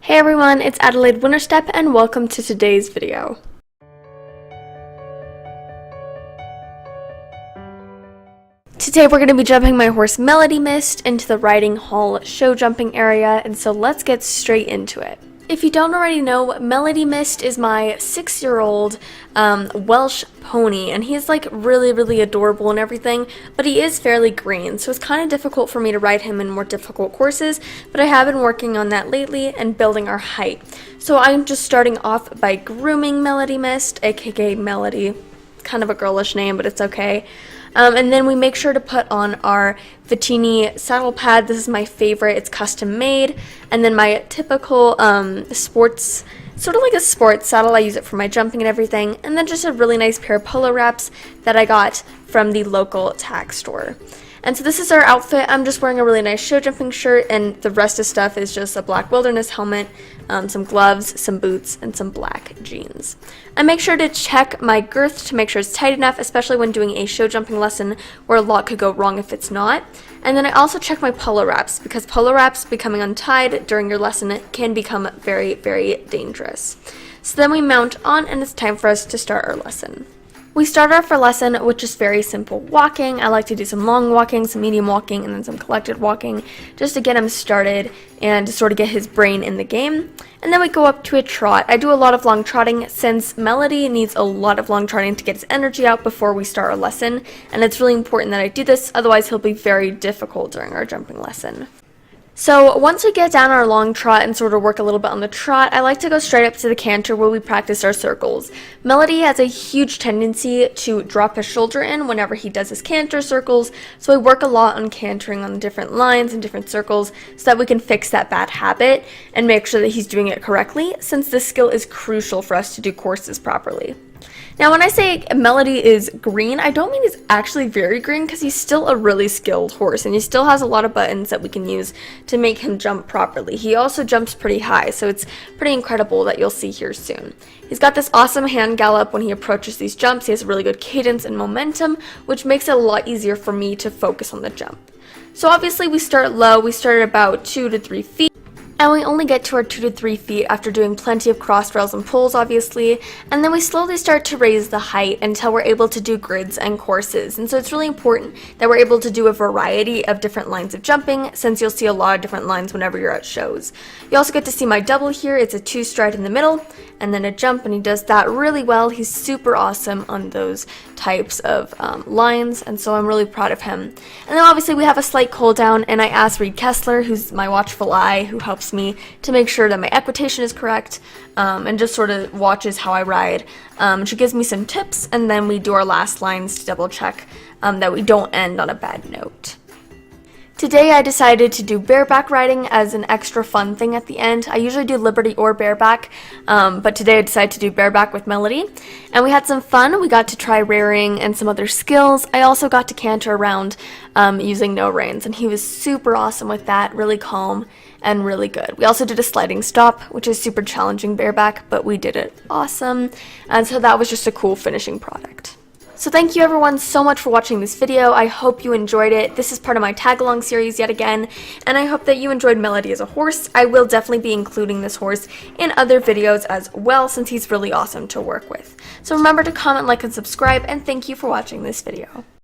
Hey everyone, it's Adelaide Winterstep and welcome to today's video. Today we're going to be jumping my horse Melody Mist into the riding hall show jumping area, and so let's get straight into it. If you don't already know, Melody Mist is my 6-year-old Welsh pony, and he's like really adorable and everything, but he is fairly green, so it's kind of difficult for me to ride him in more difficult courses, but I have been working on that lately and building our height. So I'm just starting off by grooming Melody Mist, aka Melody. Kind of a girlish name, but it's okay. And then we make sure to put on our Vitini saddle pad. This is my favorite. It's custom made. And then my typical sports, sort of like a sports saddle. I use it for my jumping and everything. And then just a really nice pair of polo wraps that I got from the local tack store. And so this is our outfit. I'm just wearing a really nice show jumping shirt, and the rest of stuff is just a black wilderness helmet, some gloves, some boots, and some black jeans. I make sure to check my girth to make sure it's tight enough, especially when doing a show jumping lesson where a lot could go wrong if it's not. And then I also check my polo wraps, because polo wraps becoming untied during your lesson can become very dangerous. So then we mount on, and it's time for us to start our lesson. We start off our lesson with just very simple walking. I like to do some long walking, some medium walking, and then some collected walking just to get him started and to sort of get his brain in the game. And then we go up to a trot. I do a lot of long trotting since Melody needs a lot of long trotting to get his energy out before we start our lesson, and it's really important that I do this, otherwise he'll be very difficult during our jumping lesson. So once we get down our long trot and sort of work a little bit on the trot, I like to go straight up to the canter where we practice our circles. Melody has a huge tendency to drop his shoulder in whenever he does his canter circles, so I work a lot on cantering on different lines and different circles so that we can fix that bad habit and make sure that he's doing it correctly, since this skill is crucial for us to do courses properly. Now, when I say Melody is green, I don't mean he's actually very green, because he's still a really skilled horse, and he still has a lot of buttons that we can use to make him jump properly. He also jumps pretty high, so it's pretty incredible that you'll see here soon. He's got this awesome hand gallop when he approaches these jumps. He has a really good cadence and momentum, which makes it a lot easier for me to focus on the jump. So obviously we start low. We start at about 2 to 3 feet. And we only get to our 2 to 3 feet after doing plenty of cross rails and pulls, obviously, and then we slowly start to raise the height until we're able to do grids and courses. And so it's really important that we're able to do a variety of different lines of jumping, since you'll see a lot of different lines whenever you're at shows. You also get to see my double here. It's a 2 stride in the middle and then a jump, and he does that really well. He's super awesome on those types of lines, and so I'm really proud of him. And then obviously we have a slight cool down, and I asked Reed Kessler, who's my watchful eye, who helps me to make sure that my equitation is correct, and just sort of watches how I ride. She gives me some tips, and then we do our last lines to double check that we don't end on a bad note. Today I decided to do bareback riding as an extra fun thing at the end. I usually do liberty or bareback, but today I decided to do bareback with Melody, and we had some fun. We got to try rearing and some other skills. I also got to canter around using no reins, and he was super awesome with that, really calm and really good. We also did a sliding stop, which is super challenging bareback, but we did it awesome, and so that was just a cool finishing product. So thank you everyone so much for watching this video. I hope you enjoyed it. This is part of my tag-along series yet again, and I hope that you enjoyed Melody as a horse. I will definitely be including this horse in other videos as well, since he's really awesome to work with. So remember to comment, like, and subscribe, and thank you for watching this video.